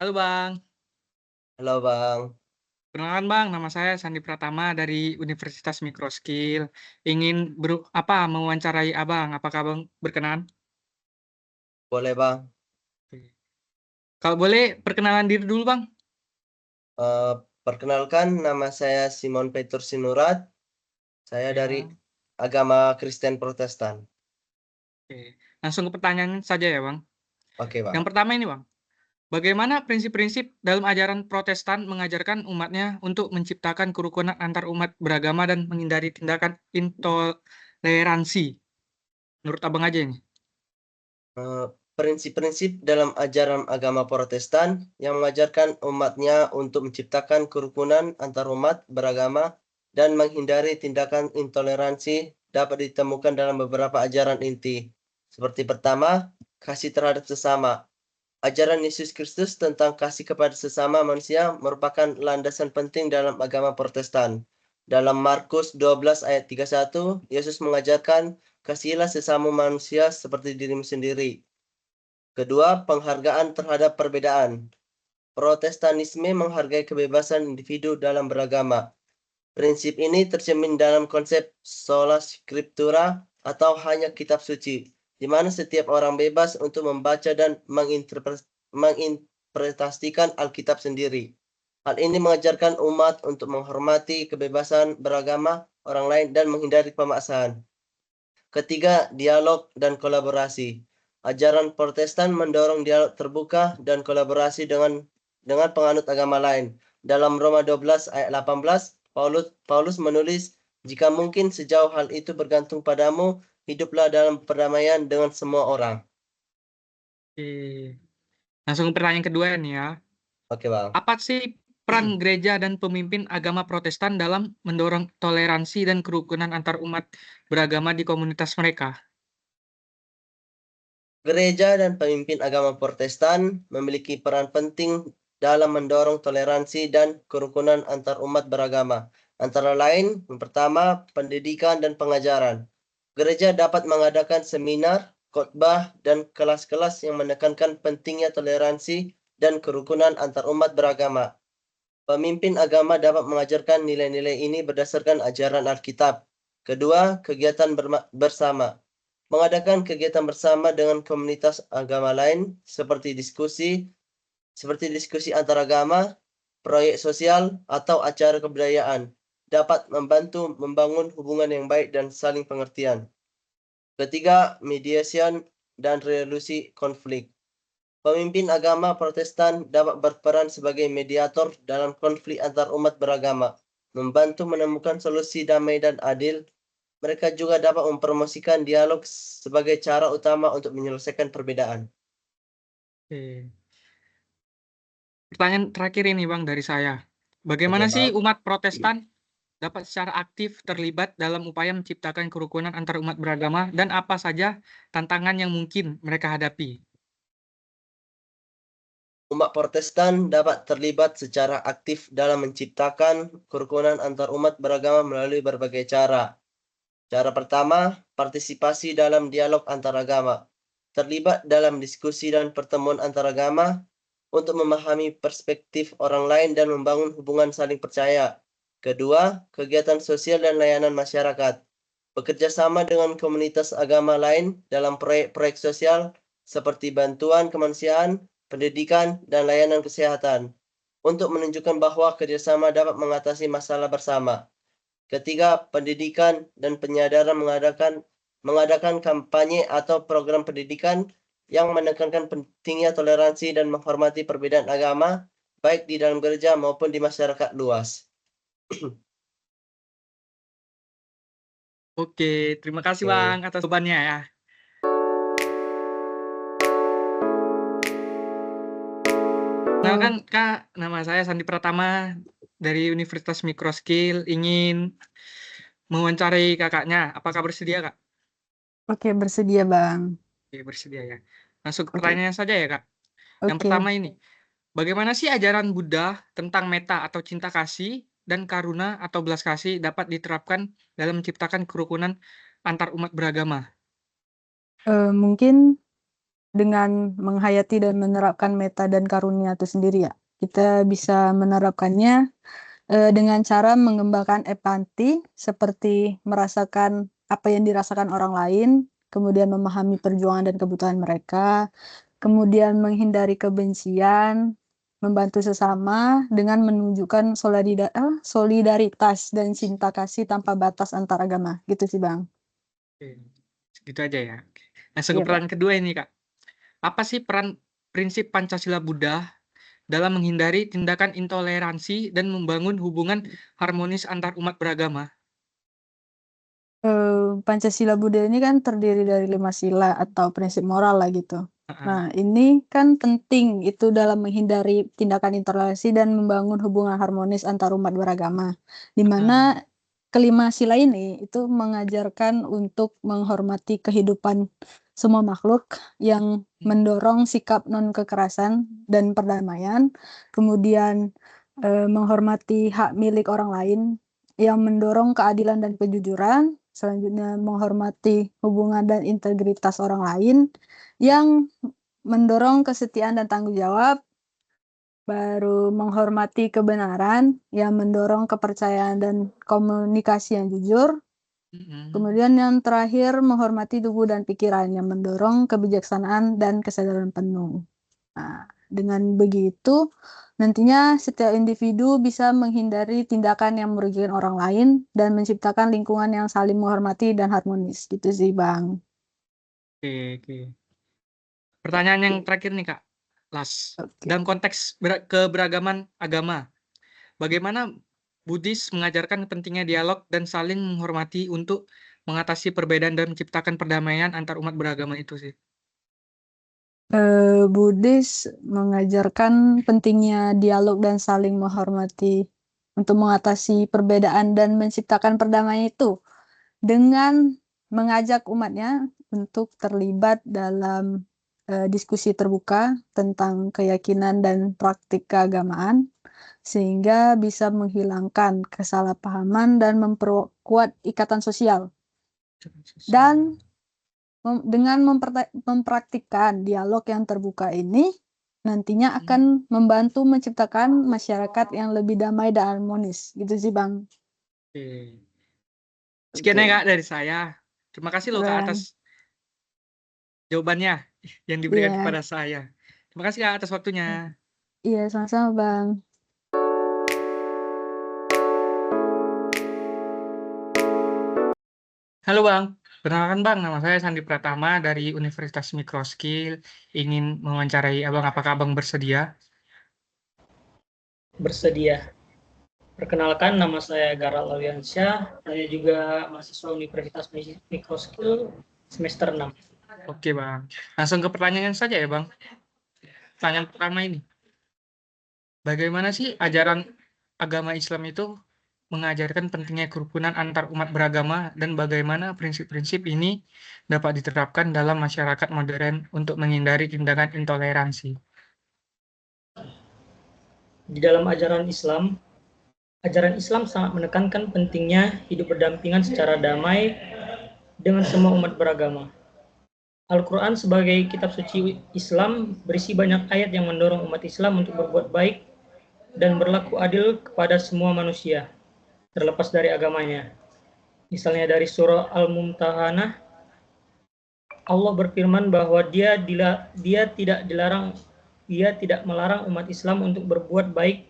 Halo Bang, Halo Bang, perkenalkan Bang, nama saya Sandi Pratama dari Universitas Mikroskill. Ingin mewawancarai Abang, apakah Abang berkenan? boleh Bang. Oke. Kalau boleh perkenalan diri dulu Bang. Eee, Perkenalkan nama saya Simon Petrus Sinurat, saya dari Ya, agama Kristen Protestan. oke. Langsung ke pertanyaan saja ya Bang. Oke Yang Bang. pertama ini Bang, bagaimana prinsip-prinsip dalam ajaran Protestan mengajarkan umatnya untuk menciptakan kerukunan antar umat beragama dan menghindari tindakan intoleransi? Menurut Abang aja ini. Eee, Prinsip-prinsip dalam ajaran agama Protestan yang mengajarkan umatnya untuk menciptakan kerukunan antar umat beragama dan menghindari tindakan intoleransi dapat ditemukan dalam beberapa ajaran inti. Seperti pertama, kasih terhadap sesama. Ajaran Yesus Kristus tentang kasih kepada sesama manusia merupakan landasan penting dalam agama Protestan. Dalam Markus 12 ayat 31, Yesus mengajarkan, "Kasihilah sesama manusia seperti dirimu sendiri." Kedua, penghargaan terhadap perbedaan. Protestanisme menghargai kebebasan individu dalam beragama. Prinsip ini tercermin dalam konsep sola scriptura atau hanya kitab suci, di mana setiap orang bebas untuk membaca dan menginterpretasikan Alkitab sendiri. Hal ini mengajarkan umat untuk menghormati kebebasan beragama orang lain dan menghindari pemaksaan. Ketiga, dialog dan kolaborasi. Ajaran Protestan mendorong dialog terbuka dan kolaborasi dengan penganut agama lain. Dalam Roma 12 ayat 18, Paulus menulis, "Jika mungkin sejauh hal itu bergantung padamu, hiduplah dalam perdamaian dengan semua orang." Oke. Langsung ke pertanyaan kedua nih ya. Oke, Bang. Apa sih peran gereja dan pemimpin agama Protestan dalam mendorong toleransi dan kerukunan antar umat beragama di komunitas mereka? Gereja dan pemimpin agama Protestan memiliki peran penting dalam mendorong toleransi dan kerukunan antar umat beragama. Antara lain, yang pertama, pendidikan dan pengajaran. Gereja dapat mengadakan seminar, khotbah, dan kelas-kelas yang menekankan pentingnya toleransi dan kerukunan antar umat beragama. Pemimpin agama dapat mengajarkan nilai-nilai ini berdasarkan ajaran Alkitab. Kedua, kegiatan bersama. Mengadakan kegiatan bersama dengan komunitas agama lain seperti diskusi antaragama, proyek sosial, atau acara kebudayaan dapat membantu membangun hubungan yang baik dan saling pengertian. Ketiga, mediation dan resolusi konflik. Pemimpin agama Protestan dapat berperan sebagai mediator dalam konflik antar umat beragama, membantu menemukan solusi damai dan adil. Mereka juga dapat mempromosikan dialog sebagai cara utama untuk menyelesaikan perbedaan. Oke. Pertanyaan terakhir ini Bang dari saya. Bagaimana Oke, sih Bang. umat Protestan dapat secara aktif terlibat dalam upaya menciptakan kerukunan antar umat beragama dan apa saja tantangan yang mungkin mereka hadapi? Umat Protestan dapat terlibat secara aktif dalam menciptakan kerukunan antar umat beragama melalui berbagai cara. Cara pertama, partisipasi dalam dialog antaragama. Terlibat dalam diskusi dan pertemuan antaragama untuk memahami perspektif orang lain dan membangun hubungan saling percaya. Kedua, kegiatan sosial dan layanan masyarakat. Bekerja sama dengan komunitas agama lain dalam proyek-proyek sosial seperti bantuan kemanusiaan, pendidikan, dan layanan kesehatan untuk menunjukkan bahwa kerjasama dapat mengatasi masalah bersama. Ketiga, pendidikan dan penyadaran mengadakan kampanye atau program pendidikan yang menekankan pentingnya toleransi dan menghormati perbedaan agama, baik di dalam gereja maupun di masyarakat luas. Oke, terima kasih Bang Oke, atas jawabannya ya. Kenalkan Kak, nama saya Sandi Pratama dari Universitas Mikroskill, ingin mewawancarai Kakaknya. Apakah bersedia, Kak? Oke, bersedia, Bang. Oke, bersedia ya. Masuk ke Oke, pertanyaannya saja ya, Kak. Yang oke. pertama ini, bagaimana sih ajaran Buddha tentang metta atau cinta kasih dan karuna atau belas kasih dapat diterapkan dalam menciptakan kerukunan antar umat beragama? Mungkin dengan menghayati dan menerapkan meta dan karunia itu sendiri ya. Kita bisa menerapkannya dengan cara mengembangkan empati seperti merasakan apa yang dirasakan orang lain, kemudian memahami perjuangan dan kebutuhan mereka, kemudian menghindari kebencian, membantu sesama dengan menunjukkan solidaritas dan cinta kasih tanpa batas antar agama. Gitu sih, Bang. Oke, segitu aja ya. Oke. Langsung ke Iya, Pak. peran kedua ini, Kak. Apa sih peran prinsip Pancasila Buddha dalam menghindari tindakan intoleransi dan membangun hubungan harmonis antar umat beragama? Pancasila Buddha ini kan terdiri dari 5 sila atau prinsip moral lah gitu. Heeh. Nah, ini kan penting itu dalam menghindari tindakan intoleransi dan membangun hubungan harmonis antar umat beragama. Di mana kelima sila ini itu mengajarkan untuk menghormati kehidupan semua makhluk yang mendorong sikap non kekerasan dan perdamaian, kemudian menghormati hak milik orang lain yang mendorong keadilan dan kejujuran, selanjutnya menghormati hubungan dan integritas orang lain yang mendorong kesetiaan dan tanggung jawab, baru menghormati kebenaran yang mendorong kepercayaan dan komunikasi yang jujur, kemudian yang terakhir menghormati tubuh dan pikiran yang mendorong kebijaksanaan dan kesadaran penuh. Nah, dengan begitu nantinya setiap individu bisa menghindari tindakan yang merugikan orang lain dan menciptakan lingkungan yang saling menghormati dan harmonis. Gitu sih, Bang. Oke. Pertanyaan yang terakhir nih, Kak. Last. Oke. Dalam konteks keberagaman agama, bagaimana Buddhis mengajarkan pentingnya dialog dan saling menghormati untuk mengatasi perbedaan dan menciptakan perdamaian antar umat beragama itu sih? Buddhis mengajarkan pentingnya dialog dan saling menghormati untuk mengatasi perbedaan dan menciptakan perdamaian itu dengan mengajak umatnya untuk terlibat dalam diskusi terbuka tentang keyakinan dan praktik keagamaan sehingga bisa menghilangkan kesalahpahaman dan memperkuat ikatan sosial. Dan dengan mempraktikkan dialog yang terbuka ini, nantinya akan membantu menciptakan masyarakat yang lebih damai dan harmonis. Gitu sih, Bang. Oke. Sekian ya, Oke. Kak, dari saya. Terima kasih loh, Kak, Bang. atas jawabannya yang diberikan Iya, kepada saya. Terima kasih, Kak, atas waktunya. iya sama-sama, Bang. Halo Bang, perkenalkan Bang, nama saya Sandi Pratama dari Universitas Microskill. Ingin mewawancarai Abang, apakah Abang bersedia? Bersedia. Perkenalkan, nama saya Garal Aliansyah. Saya juga mahasiswa Universitas Microskill semester 6. Oke Bang, langsung ke pertanyaan saja ya Bang. Pertanyaan pertama ini, bagaimana sih ajaran agama Islam itu mengajarkan pentingnya kerukunan antar umat beragama dan bagaimana prinsip-prinsip ini dapat diterapkan dalam masyarakat modern untuk menghindari tindakan intoleransi? Di dalam ajaran Islam sangat menekankan pentingnya hidup berdampingan secara damai dengan semua umat beragama. Al-Quran sebagai kitab suci Islam berisi banyak ayat yang mendorong umat Islam untuk berbuat baik dan berlaku adil kepada semua manusia, terlepas dari agamanya. Misalnya dari surah Al-Mumtahanah, Allah berfirman bahwa Dia tidak melarang umat Islam untuk berbuat baik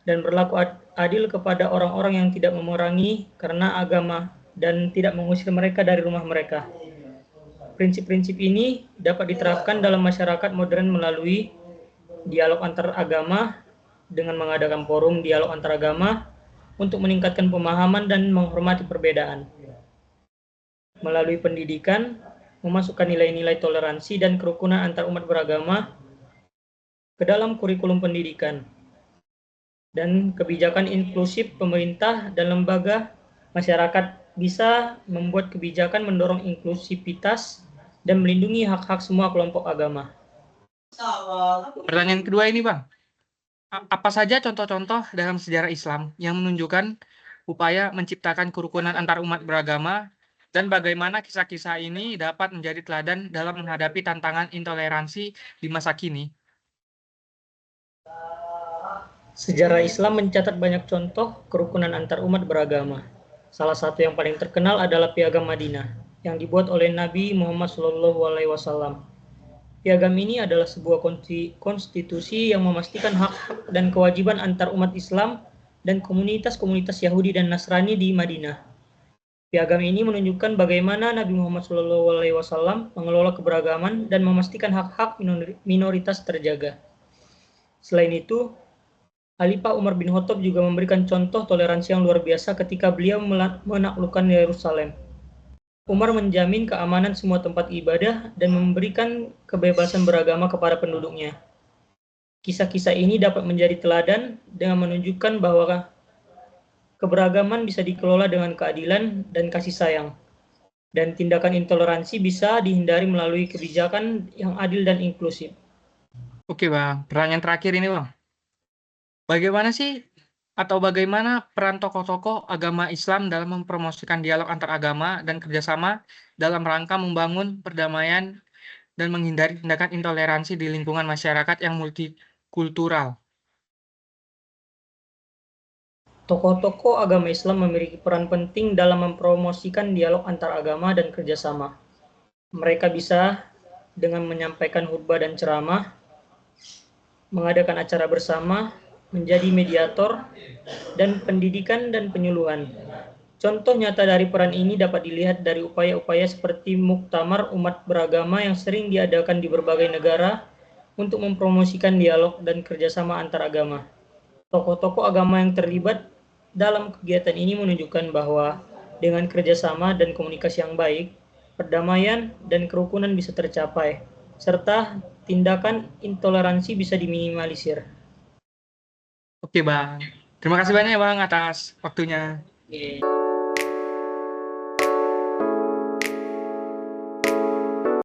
dan berlaku adil kepada orang-orang yang tidak memerangi karena agama dan tidak mengusir mereka dari rumah mereka. Prinsip-prinsip ini dapat diterapkan dalam masyarakat modern melalui dialog antar agama dengan mengadakan forum dialog antar agama untuk meningkatkan pemahaman dan menghormati perbedaan. Melalui pendidikan, memasukkan nilai-nilai toleransi dan kerukunan antar umat beragama ke dalam kurikulum pendidikan. Dan kebijakan inklusif pemerintah dan lembaga masyarakat bisa membuat kebijakan mendorong inklusivitas dan melindungi hak-hak semua kelompok agama. Pertanyaan kedua ini Bang, apa saja contoh-contoh dalam sejarah Islam yang menunjukkan upaya menciptakan kerukunan antar umat beragama Dan bagaimana kisah-kisah ini dapat menjadi teladan dalam menghadapi tantangan intoleransi di masa kini? Sejarah Islam mencatat banyak contoh kerukunan antar umat beragama. Salah satu yang paling terkenal adalah Piagam Madinah yang dibuat oleh Nabi Muhammad SAW. Piagam ini adalah sebuah konstitusi yang memastikan hak dan kewajiban antar umat Islam dan komunitas-komunitas Yahudi dan Nasrani di Madinah. Piagam ini menunjukkan bagaimana Nabi Muhammad SAW mengelola keberagaman dan memastikan hak-hak minoritas terjaga. Selain itu, Khalifah Umar bin Khattab juga memberikan contoh toleransi yang luar biasa ketika beliau menaklukkan Yerusalem. Umar menjamin keamanan semua tempat ibadah dan memberikan kebebasan beragama kepada penduduknya. Kisah-kisah ini dapat menjadi teladan dengan menunjukkan bahwa keberagaman bisa dikelola dengan keadilan dan kasih sayang. Dan tindakan intoleransi bisa dihindari melalui kebijakan yang adil dan inklusif. Oke Bang, pertanyaan terakhir ini Bang. Bagaimana peran tokoh-tokoh agama Islam dalam mempromosikan dialog antar agama dan kerjasama dalam rangka membangun perdamaian dan menghindari tindakan intoleransi di lingkungan masyarakat yang multikultural? Tokoh-tokoh agama Islam memiliki peran penting dalam mempromosikan dialog antar agama dan kerjasama. Mereka bisa dengan menyampaikan khutbah dan ceramah, mengadakan acara bersama, menjadi mediator, dan pendidikan dan penyuluhan. Contoh nyata dari peran ini dapat dilihat dari upaya-upaya seperti muktamar umat beragama yang sering diadakan di berbagai negara untuk mempromosikan dialog dan kerjasama antar agama. Tokoh-tokoh agama yang terlibat dalam kegiatan ini menunjukkan bahwa dengan kerjasama dan komunikasi yang baik, perdamaian dan kerukunan bisa tercapai, serta tindakan intoleransi bisa diminimalisir. Oke Bang, terima kasih banyak Bang atas waktunya. Oke.